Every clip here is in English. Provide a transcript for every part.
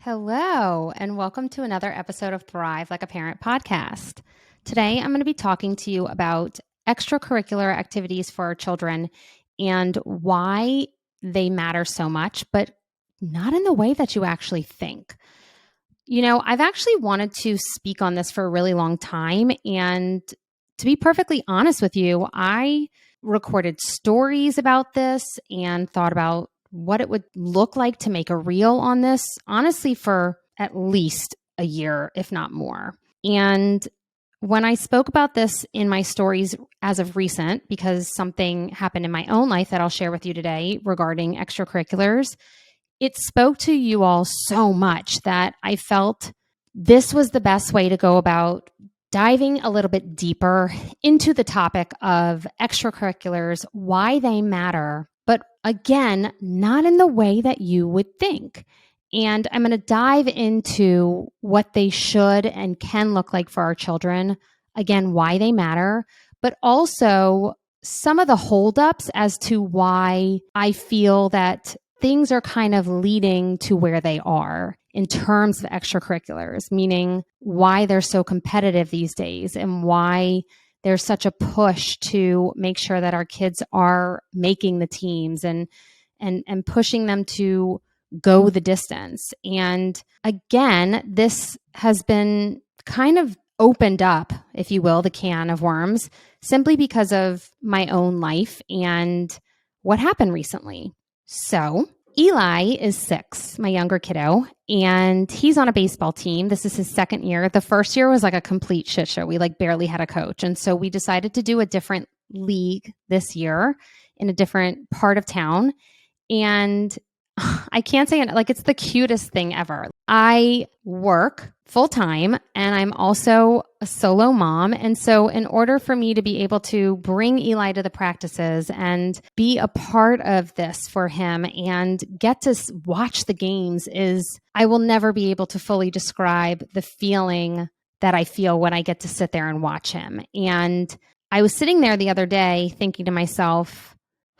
Hello, and welcome to another episode of Thrive Like a Parent podcast. Today, I'm going to be talking to you about extracurricular activities for our children and why they matter so much, but not in the way that you actually think. I've actually wanted to speak on this for a really long time. And to be perfectly honest with you, I recorded stories about this and thought about what it would look like to make a reel on this, honestly, for at least a year, if not more. And when I spoke about this in my stories as of recent, because something happened in my own life that I'll share with you today regarding extracurriculars, it spoke to you all so much that I felt this was the best way to go about diving a little bit deeper into the topic of extracurriculars, why they matter, but again, not in the way that you would think. And I'm going to dive into what they should and can look like for our children, again, why they matter, but also some of the holdups as to why I feel that things are kind of leading to where they are in terms of extracurriculars, meaning why they're so competitive these days and why there's such a push to make sure that our kids are making the teams and pushing them to go the distance. And again, this has been kind of opened up, if you will, the can of worms, simply because of my own life and what happened recently. So Eli is 6, my younger kiddo, and he's on a baseball team. This is his second year. The first year was like a complete shit show. We barely had a coach. And so we decided to do a different league this year in a different part of town. And I can't say it, it's the cutest thing ever. I work full time and I'm also a solo mom. And so in order for me to be able to bring Eli to the practices and be a part of this for him and get to watch the games I will never be able to fully describe the feeling that I feel when I get to sit there and watch him. And I was sitting there the other day thinking to myself,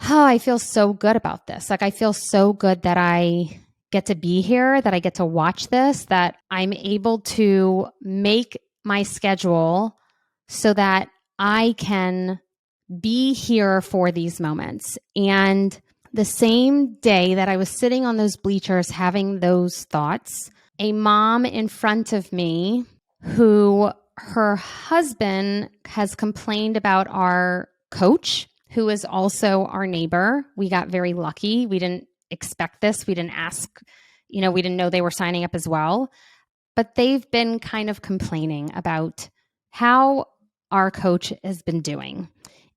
oh, I feel so good about this. I feel so good that I get to be here, that I get to watch this, that I'm able to make my schedule so that I can be here for these moments. And the same day that I was sitting on those bleachers having those thoughts, a mom in front of me who her husband has complained about our coach, who is also our neighbor. We got very lucky. We didn't expect this. We didn't ask, we didn't know they were signing up as well. But they've been kind of complaining about how our coach has been doing.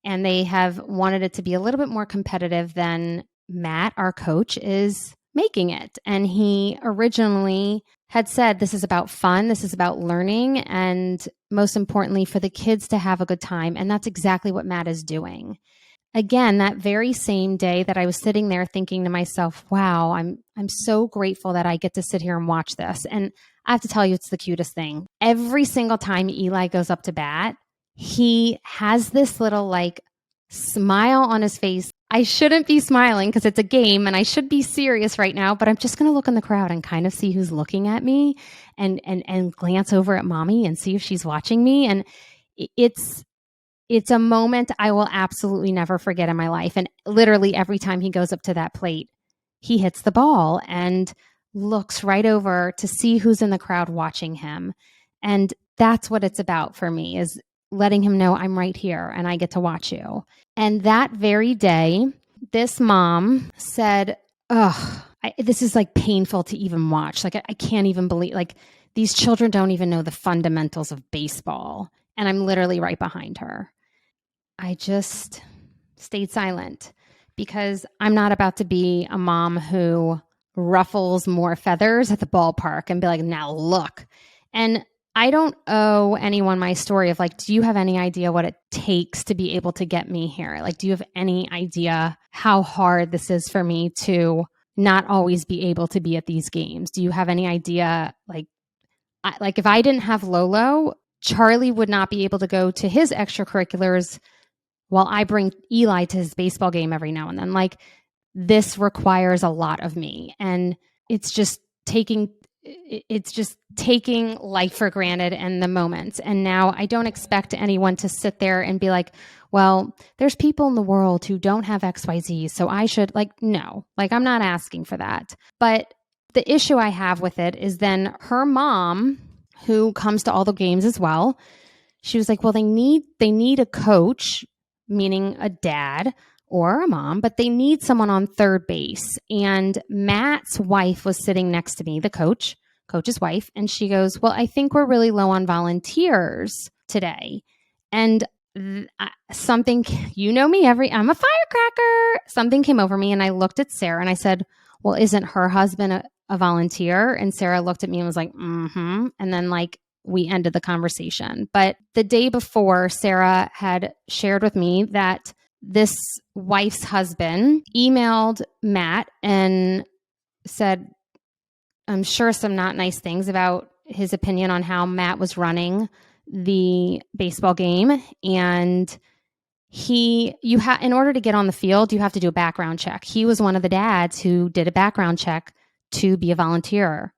And they have wanted it to be a little bit more competitive than Matt, our coach, is making it. And he originally had said, this is about fun, this is about learning, and most importantly, for the kids to have a good time. And that's exactly what Matt is doing. Again, that very same day that I was sitting there thinking to myself, wow, I'm so grateful that I get to sit here and watch this. And I have to tell you, it's the cutest thing. Every single time Eli goes up to bat, he has this little smile on his face. I shouldn't be smiling because it's a game and I should be serious right now, but I'm just going to look in the crowd and kind of see who's looking at me and glance over at mommy and see if she's watching me. And it's a moment I will absolutely never forget in my life. And literally every time he goes up to that plate, he hits the ball and looks right over to see who's in the crowd watching him. And that's what it's about for me, is letting him know I'm right here and I get to watch you. And that very day, this mom said, this is painful to even watch. I can't even believe, these children don't even know the fundamentals of baseball. And I'm literally right behind her. I just stayed silent because I'm not about to be a mom who ruffles more feathers at the ballpark and be like, now look. And I don't owe anyone my story of do you have any idea what it takes to be able to get me here? Do you have any idea how hard this is for me to not always be able to be at these games? Do you have any idea, if I didn't have Lolo, Charlie would not be able to go to his extracurriculars while I bring Eli to his baseball game every now and then. This requires a lot of me. And it's just taking it's just taking life for granted and the moments. And now I don't expect anyone to sit there and be like, well, there's people in the world who don't have XYZ, so I should, no, I'm not asking for that. But the issue I have with it is then her mom, who comes to all the games as well, she was like, well, they need a coach, meaning a dad or a mom, but they need someone on third base. And Matt's wife was sitting next to me, the coach's wife, and she goes, well, I think we're really low on volunteers today. And something, you know me, I'm a firecracker. Something came over me and I looked at Sarah and I said, well, isn't her husband a volunteer? And Sarah looked at me and was like, mm-hmm. And then we ended the conversation. But the day before, Sarah had shared with me that this wife's husband emailed Matt and said, I'm sure some not nice things about his opinion on how Matt was running the baseball game. And in order to get on the field, you have to do a background check. He was one of the dads who did a background check to be a volunteer.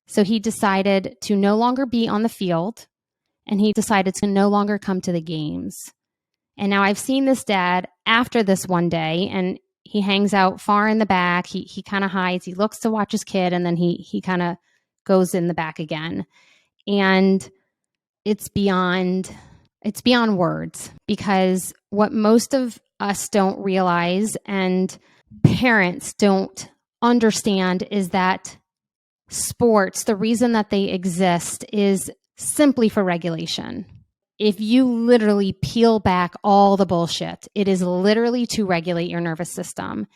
So he decided to no longer be on the field, and he decided to no longer come to the games. And now I've seen this dad after this one day, and he hangs out far in the back. He kind of hides. He looks to watch his kid, and then he kind of goes in the back again. And it's beyond words, because what most of us don't realize and parents don't understand is that sports, the reason that they exist is simply for regulation. If you literally peel back all the bullshit, it is literally to regulate your nervous system.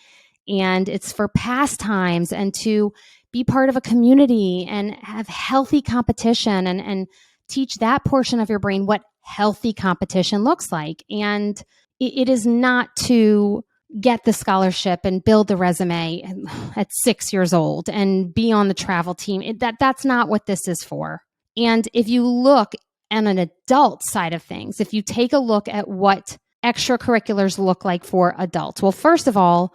And it's for pastimes and to be part of a community and have healthy competition and teach that portion of your brain what healthy competition looks like. And it is not to get the scholarship and build the resume at 6 years old and be on the travel team. That's not what this is for. And if you look at an adult side of things, if you take a look at what extracurriculars look like for adults, well, first of all,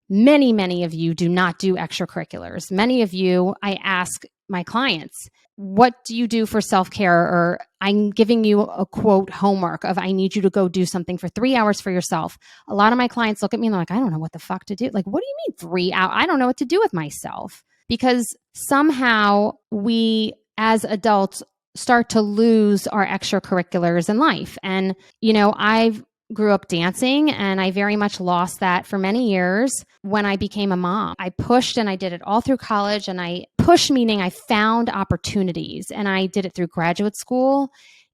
many, many of you do not do extracurriculars. Many of you, I ask my clients, what do you do for self-care? Or I'm giving you a quote homework of, I need you to go do something for 3 hours for yourself. A lot of my clients look at me and they're like, I don't know what the fuck to do. Like, what do you mean 3 hours? I don't know what to do with myself. Because somehow we as adults start to lose our extracurriculars in life. And, I've grew up dancing, and I very much lost that for many years when I became a mom. I pushed and I did it all through college, and I pushed meaning I found opportunities, and I did it through graduate school,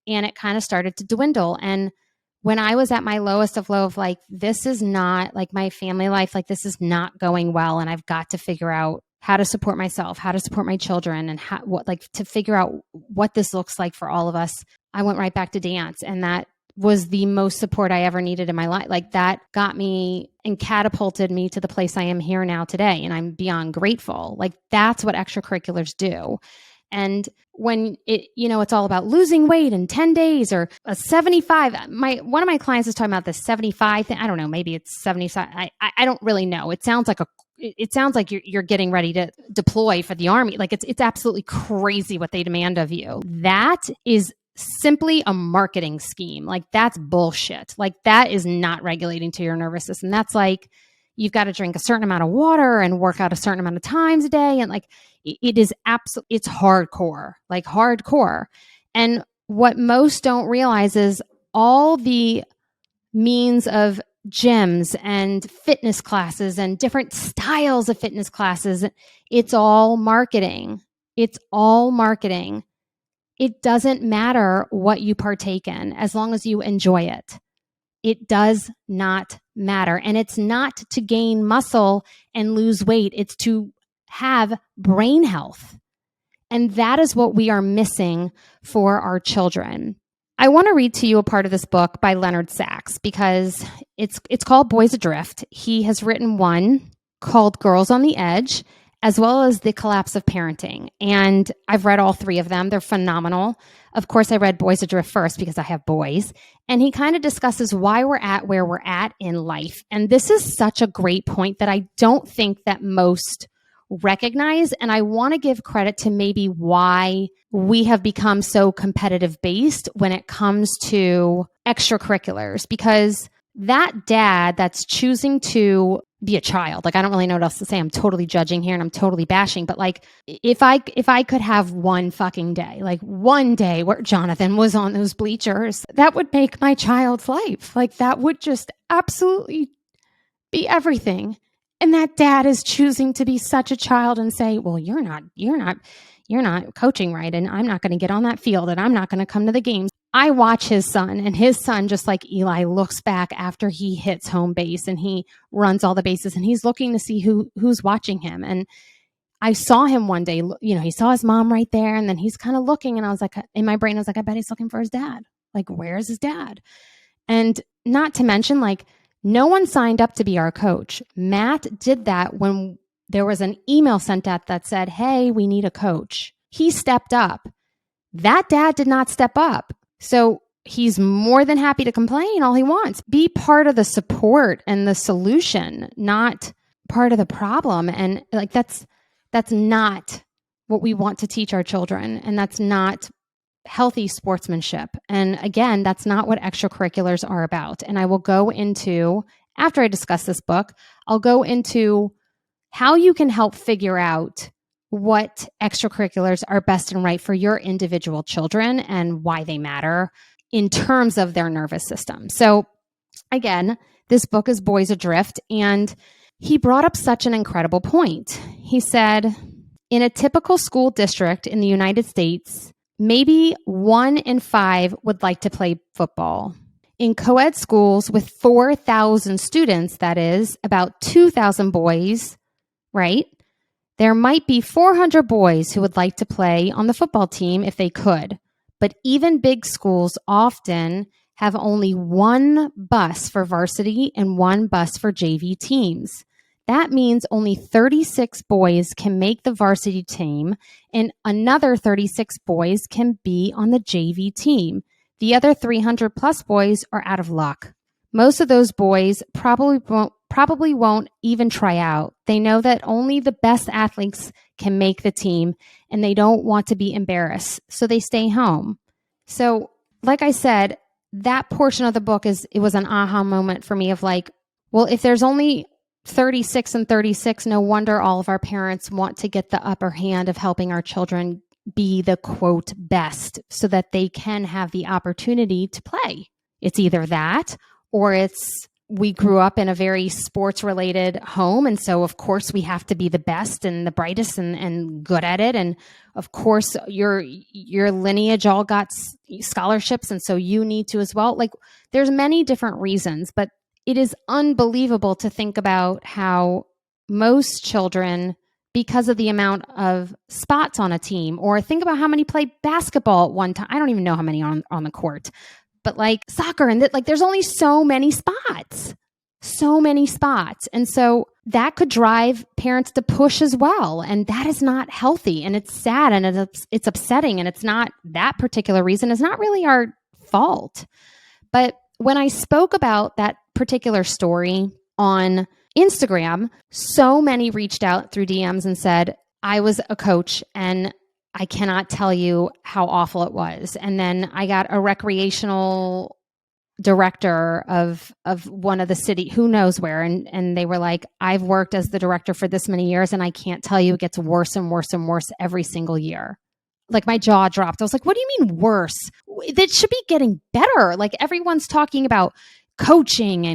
and it kind of started to dwindle. And when I was at my lowest of low of this is not my family life, this is not going well, and I've got to figure out how to support myself, how to support my children, and to figure out what this looks like for all of us. I went right back to dance, and that was the most support I ever needed in my life. That got me and catapulted me to the place I am here now today. And I'm beyond grateful. That's what extracurriculars do. And when it's all about losing weight in 10 days or a 75, one of my clients is talking about the 75 thing. I don't know, maybe it's 75. I don't really know. It sounds like you're getting ready to deploy for the army. It's absolutely crazy what they demand of you. That is simply a marketing scheme. That's bullshit. That is not regulating to your nervous system. That's you've got to drink a certain amount of water and work out a certain amount of times a day. And it is absolutely, it's hardcore, hardcore. And what most don't realize is all the means of gyms and fitness classes and different styles of fitness classes, it's all marketing. It's all marketing. It doesn't matter what you partake in as long as you enjoy it. It does not matter. And it's not to gain muscle and lose weight. It's to have brain health. And that is what we are missing for our children. I want to read to you a part of this book by Leonard Sachs because it's called Boys Adrift. He has written one called Girls on the Edge, as well as The Collapse of Parenting. And I've read all three of them. They're phenomenal. Of course, I read Boys Adrift first because I have boys. And he kind of discusses why we're at where we're at in life. And this is such a great point that I don't think that most recognize, and I want to give credit to maybe why we have become so competitive based when it comes to extracurriculars, because that dad that's choosing to be a child, like I don't really know what else to say. I'm totally judging here and I'm totally bashing, but like if I could have one fucking day, like one day where Jonathan was on those bleachers, that would make my child's life. Like that would just absolutely be everything. And that dad is choosing to be such a child and say, well, you're not coaching right. And I'm not going to get on that field and I'm not going to come to the games. I watch his son, and his son, just like Eli, looks back after he hits home base and he runs all the bases and he's looking to see who's watching him. And I saw him one day, he saw his mom right there, and then he's kind of looking, and I was like, in my brain, I was like, I bet he's looking for his dad. Like, where's his dad? And not to mention, like, no one signed up to be our coach. Matt did that when there was an email sent out that said, hey, we need a coach. He stepped up. That dad did not step up. So he's more than happy to complain all he wants. Be part of the support and the solution, not part of the problem. And like that's not what we want to teach our children. And that's not healthy sportsmanship. And again, that's not what extracurriculars are about. And I will go into, after I discuss this book, I'll go into how you can help figure out what extracurriculars are best and right for your individual children and why they matter in terms of their nervous system. So again, this book is Boys Adrift, and he brought up such an incredible point. He said, in a typical school district in the United States, maybe 1 in 5 would like to play football. In co-ed schools with 4,000 students, that is about 2,000 boys, right? There might be 400 boys who would like to play on the football team if they could, but even big schools often have only one bus for varsity and one bus for JV teams. That means only 36 boys can make the varsity team and another 36 boys can be on the JV team. The other 300 plus boys are out of luck. Most of those boys probably won't even try out. They know that only the best athletes can make the team and they don't want to be embarrassed, so they stay home. So, like I said, that portion of the book it was an aha moment for me of like, well, if there's only 36 and 36, no wonder all of our parents want to get the upper hand of helping our children be the quote best so that they can have the opportunity to play. It's either that or it's we grew up in a very sports related home. And so of course we have to be the best and the brightest and good at it. And of course your lineage all got scholarships. And so you need to as well. Like there's many different reasons, but it is unbelievable to think about how most children, because of the amount of spots on a team, or think about how many play basketball at one time. I don't even know how many on the court, but like soccer and there's only so many spots. And so that could drive parents to push as well. And that is not healthy. And it's sad and it's upsetting. And it's not that particular reason. It's not really our fault. But when I spoke about that particular story on Instagram, so many reached out through DMs and said, I was a coach and I cannot tell you how awful it was. And then I got a recreational director of one of the city, who knows where. And they were like, I've worked as the director for this many years and I can't tell you, it gets worse and worse and worse every single year. Like my jaw dropped. I was like, what do you mean worse? That should be getting better. Like everyone's talking about coaching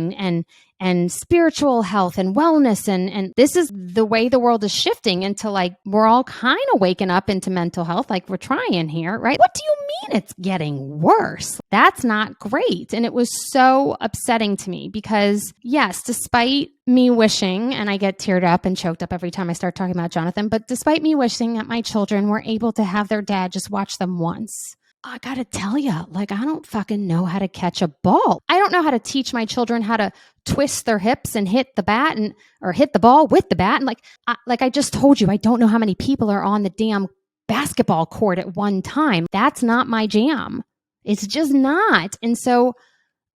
and spiritual health and wellness. And this is the way the world is shifting into like, we're all kind of waking up into mental health. Like we're trying here, right? What do you mean it's getting worse? That's not great. And it was so upsetting to me because yes, despite me wishing, and I get teared up and choked up every time I start talking about Jonathan, but despite me wishing that my children were able to have their dad just watch them once, I gotta tell you, like, I don't fucking know how to catch a ball. I don't know how to teach my children how to twist their hips and hit the bat or hit the ball with the bat. And like I just told you, I don't know how many people are on the damn basketball court at one time. That's not my jam. It's just not. And so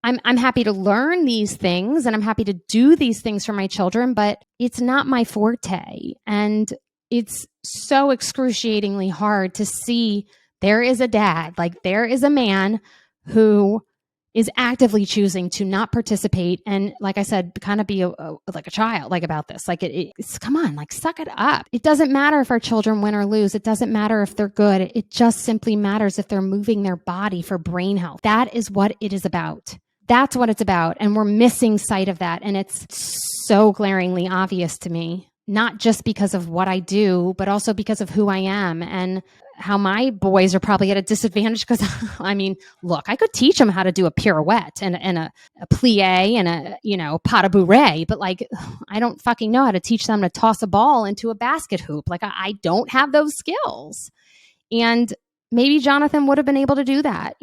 I'm happy to learn these things and I'm happy to do these things for my children, but it's not my forte. And it's so excruciatingly hard to see there is a dad, like there is a man who is actively choosing to not participate and, like I said, kind of be like a child, like about this. Like it's come on, like suck it up. It doesn't matter if our children win or lose. It doesn't matter if they're good. It just simply matters if they're moving their body for brain health. That is what it is about. That's what it's about. And we're missing sight of that. And it's so glaringly obvious to me, not just because of what I do, but also because of who I am and how my boys are probably at a disadvantage. Because I mean, look, I could teach them how to do a pirouette and a plie and a pas de bourrée, but like, I don't fucking know how to teach them to toss a ball into a basket hoop. Like I don't have those skills. And maybe Jonathan would have been able to do that,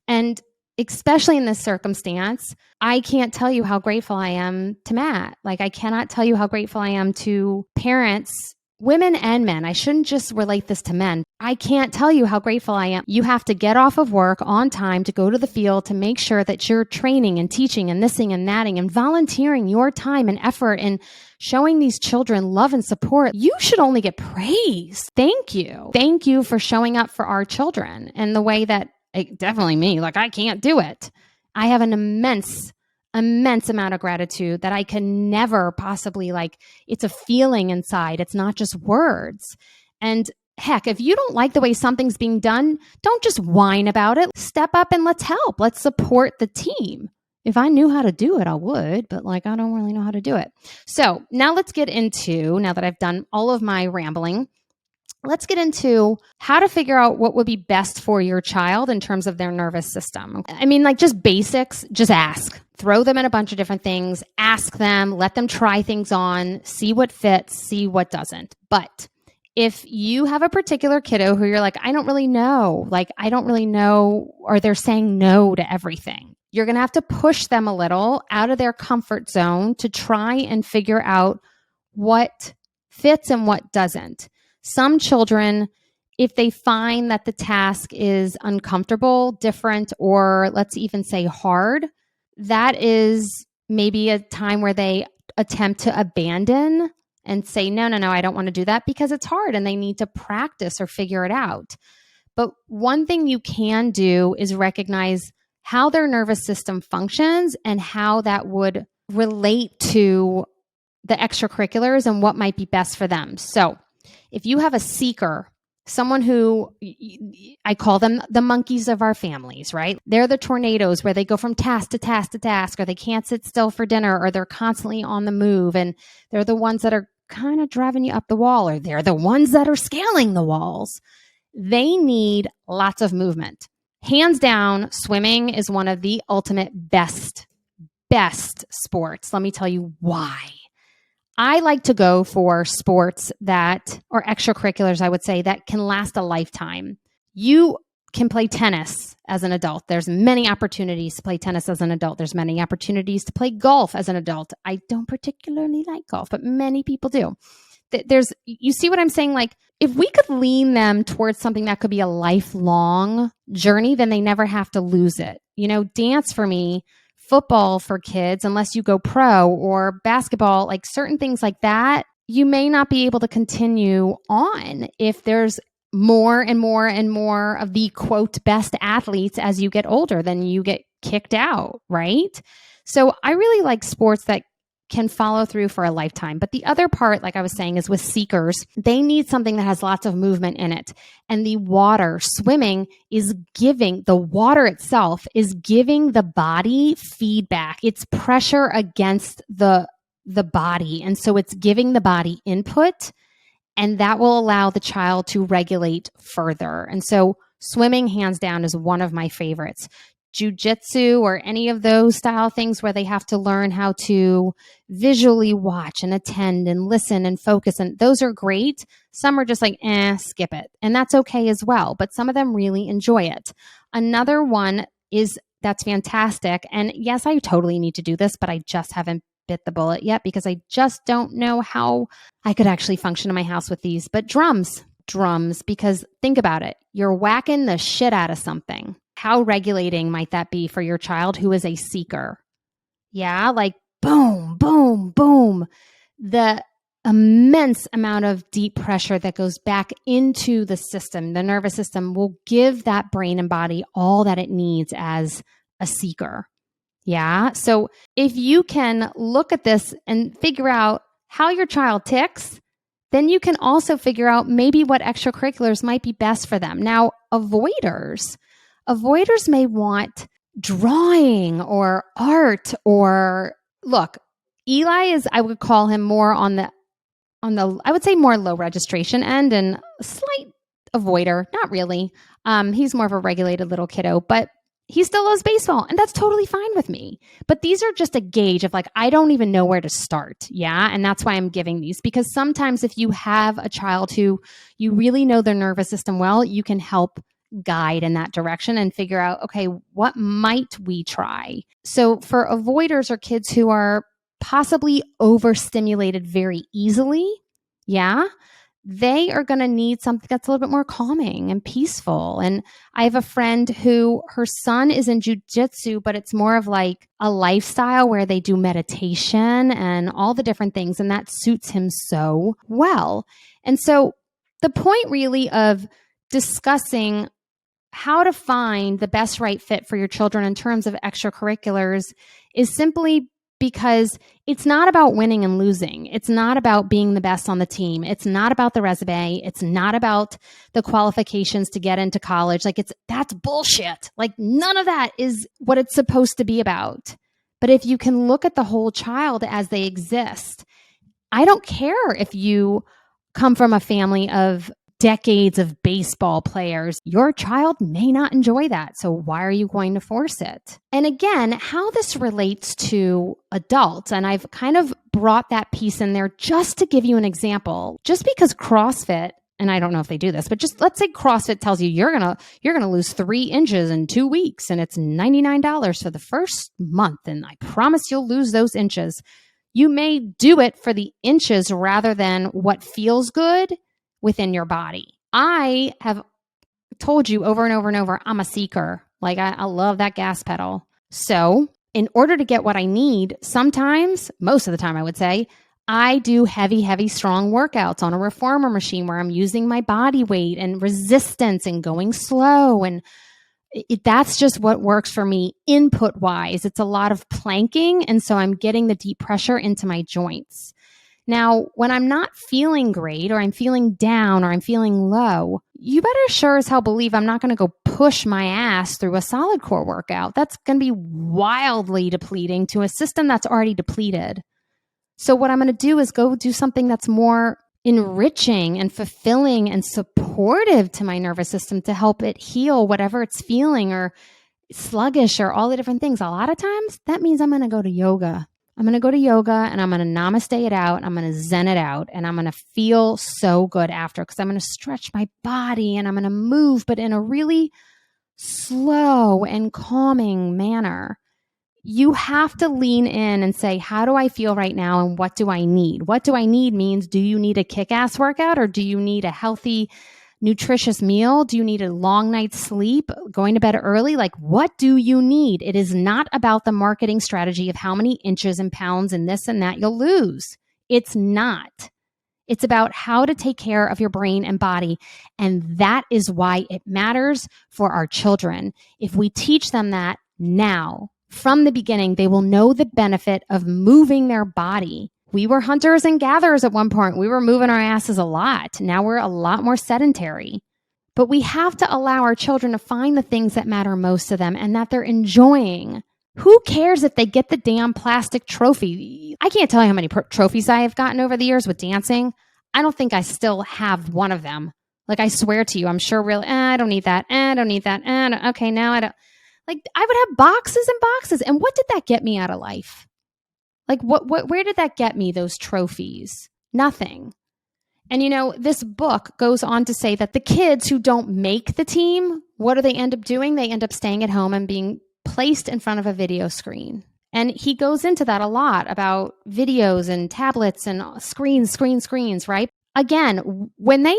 and especially in this circumstance, I can't tell you how grateful I am to Matt. Like, I cannot tell you how grateful I am to parents, women and men. I shouldn't just relate this to men. I can't tell you how grateful I am. You have to get off of work on time to go to the field to make sure that you're training and teaching and thising and thatting and volunteering your time and effort and showing these children love and support. You should only get praise. Thank you. Thank you for showing up for our children and the way that definitely me, like I can't do it. I have an immense amount of gratitude that I can never possibly, like, it's a feeling inside. It's not just words. And heck, if you don't like the way something's being done, don't just whine about it. Step up and let's help. Let's support the team. If I knew how to do it, I would, but like, I don't really know how to do it. So now let's get into, now that I've done all of my rambling, let's get into how to figure out what would be best for your child in terms of their nervous system. I mean, like just basics, just ask. Throw them in a bunch of different things, ask them, let them try things on, see what fits, see what doesn't. But if you have a particular kiddo who you're like, I don't really know, or they're saying no to everything, you're going to have to push them a little out of their comfort zone to try and figure out what fits and what doesn't. Some children, if they find that the task is uncomfortable, different, or let's even say hard, that is maybe a time where they attempt to abandon and say, no, I don't want to do that because it's hard and they need to practice or figure it out. But one thing you can do is recognize how their nervous system functions and how that would relate to the extracurriculars and what might be best for them. So if you have a seeker, someone who, I call them the monkeys of our families, right? They're the tornadoes where they go from task to task to task, or they can't sit still for dinner, or they're constantly on the move. And they're the ones that are kind of driving you up the wall, or they're the ones that are scaling the walls. They need lots of movement. Hands down, swimming is one of the ultimate best sports. Let me tell you why. I like to go for sports or extracurriculars, I would say, that can last a lifetime. You can play tennis as an adult. There's many opportunities to play tennis as an adult. There's many opportunities to play golf as an adult. I don't particularly like golf, but many people do. You see what I'm saying? Like, if we could lean them towards something that could be a lifelong journey, then they never have to lose it. Dance for me, football for kids, unless you go pro, or basketball, like certain things like that, you may not be able to continue on if there's more and more and more of the quote best athletes as you get older, then you get kicked out, right? So I really like sports that can follow through for a lifetime. But the other part, like I was saying, is with seekers, they need something that has lots of movement in it. And the swimming the water itself is giving the body feedback. It's pressure against the body. And so it's giving the body input, and that will allow the child to regulate further. And so swimming, hands down, is one of my favorites. Jiu-jitsu or any of those style things where they have to learn how to visually watch and attend and listen and focus. And those are great. Some are just like, skip it. And that's okay as well. But some of them really enjoy it. Another one that's fantastic. And yes, I totally need to do this, but I just haven't bit the bullet yet because I just don't know how I could actually function in my house with these. But drums, because think about it. You're whacking the shit out of something. How regulating might that be for your child who is a seeker? Yeah, like boom, boom, boom. The immense amount of deep pressure that goes back into the system. The nervous system will give that brain and body all that it needs as a seeker. Yeah. So if you can look at this and figure out how your child ticks, then you can also figure out maybe what extracurriculars might be best for them. Now, avoiders may want drawing or art or look, Eli is, I would call him more on the, I would say more low registration end and a slight avoider. Not really. He's more of a regulated little kiddo, but he still loves baseball, and that's totally fine with me. But these are just a gauge of like, I don't even know where to start. Yeah. And that's why I'm giving these, because sometimes if you have a child who you really know their nervous system well, you can help guide in that direction and figure out, okay, what might we try? So for avoiders or kids who are possibly overstimulated very easily, yeah, they are going to need something that's a little bit more calming and peaceful. And I have a friend who her son is in jujitsu, but it's more of like a lifestyle where they do meditation and all the different things. And that suits him so well. And so the point really of discussing how to find the best right fit for your children in terms of extracurriculars is simply because it's not about winning and losing. It's not about being the best on the team. It's not about the resume. It's not about the qualifications to get into college. Like that's bullshit. Like none of that is what it's supposed to be about. But if you can look at the whole child as they exist, I don't care if you come from a family of decades of baseball players, your child may not enjoy that. So why are you going to force it? And again, how this relates to adults, and I've kind of brought that piece in there just to give you an example. Just because CrossFit, and I don't know if they do this, but just let's say CrossFit tells you you're gonna lose 3 inches in 2 weeks, and it's $99 for the first month, and I promise you'll lose those inches. You may do it for the inches rather than what feels good within your body. I have told you over and over and over, I'm a seeker. Like I love that gas pedal. So in order to get what I need, sometimes, most of the time I would say, I do heavy, strong workouts on a reformer machine where I'm using my body weight and resistance and going slow. And that's just what works for me input wise. It's a lot of planking. And so I'm getting the deep pressure into my joints. Now, when I'm not feeling great or I'm feeling down or I'm feeling low, you better sure as hell believe I'm not going to go push my ass through a solid core workout. That's going to be wildly depleting to a system that's already depleted. So what I'm going to do is go do something that's more enriching and fulfilling and supportive to my nervous system to help it heal whatever it's feeling or sluggish or all the different things. A lot of times that means I'm going to go to yoga. I'm going to go to yoga and I'm going to namaste it out. I'm going to zen it out and I'm going to feel so good after because I'm going to stretch my body and I'm going to move, but in a really slow and calming manner. You have to lean in and say, how do I feel right now and what do I need? What do I need means, do you need a kick-ass workout or do you need a healthy, nutritious meal? Do you need a long night's sleep, going to bed early? Like, what do you need? It is not about the marketing strategy of how many inches and pounds and this and that you'll lose. It's not. It's about how to take care of your brain and body. And that is why it matters for our children. If we teach them that now, from the beginning, they will know the benefit of moving their body. We were hunters and gatherers at one point. We were moving our asses a lot. Now we're a lot more sedentary. But we have to allow our children to find the things that matter most to them and that they're enjoying. Who cares if they get the damn plastic trophy? I can't tell you how many trophies I have gotten over the years with dancing. I don't think I still have one of them. Like, I swear to you, I'm sure really, I don't need that. I don't need that. Okay, now I don't. Like, I would have boxes and boxes. And what did that get me out of life? Like, where did that get me, those trophies? Nothing. And, you know, this book goes on to say that the kids who don't make the team, what do they end up doing? They end up staying at home and being placed in front of a video screen. And he goes into that a lot about videos and tablets and screens, right? Again, when they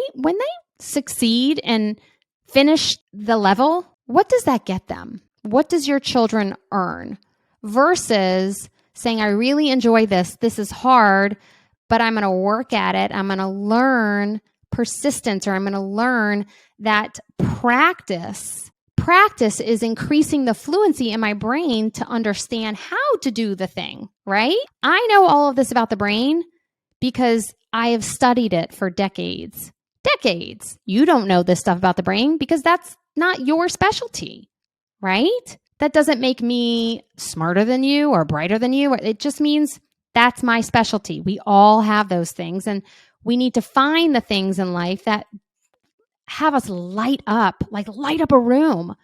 succeed and finish the level, what does that get them? What does your children earn? Versus saying, I really enjoy this. This is hard, but I'm going to work at it. I'm going to learn persistence, or I'm going to learn that practice is increasing the fluency in my brain to understand how to do the thing, right? I know all of this about the brain because I have studied it for decades. You don't know this stuff about the brain because that's not your specialty, right? That doesn't make me smarter than you or brighter than you. It just means that's my specialty. We all have those things, and we need to find the things in life that have us light up a room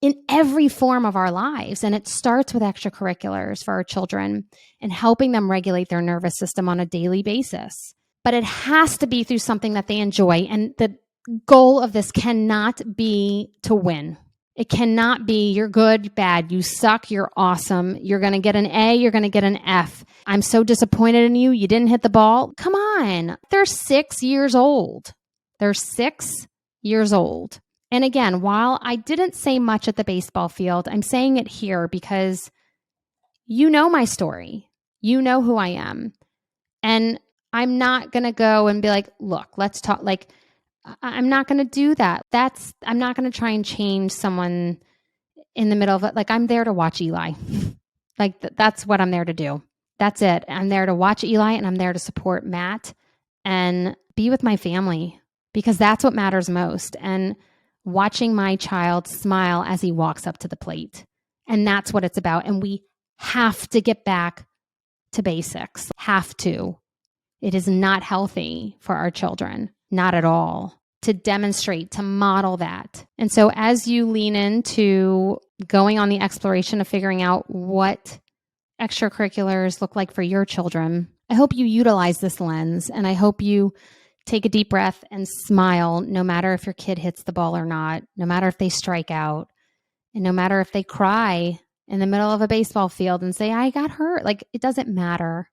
in every form of our lives. And it starts with extracurriculars for our children and helping them regulate their nervous system on a daily basis. But it has to be through something that they enjoy. And the goal of this cannot be to win. It cannot be you're good, bad, you suck, you're awesome, you're going to get an A, you're going to get an F. I'm so disappointed in you, you didn't hit the ball. Come on. They're 6 years old. And again, while I didn't say much at the baseball field, I'm saying it here because you know my story. You know who I am. And I'm not going to go and be like, look, let's talk. Like, I'm not going to do that. I'm not going to try and change someone in the middle of it. Like, I'm there to watch Eli. Like, that's what I'm there to do. That's it. I'm there to watch Eli, and I'm there to support Matt and be with my family because that's what matters most. And watching my child smile as he walks up to the plate. And that's what it's about. And we have to get back to basics. Have to. It is not healthy for our children. Not at all. To demonstrate, to model that. And so as you lean into going on the exploration of figuring out what extracurriculars look like for your children, I hope you utilize this lens, and I hope you take a deep breath and smile, no matter if your kid hits the ball or not, no matter if they strike out, and no matter if they cry in the middle of a baseball field and say, I got hurt. Like, it doesn't matter.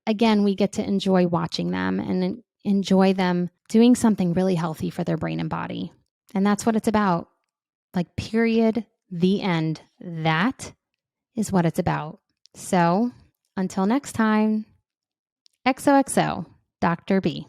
Again, we get to enjoy watching them and enjoy them doing something really healthy for their brain and body. And that's what it's about. Like, period, the end. That is what it's about. So until next time, XOXO, Dr. B.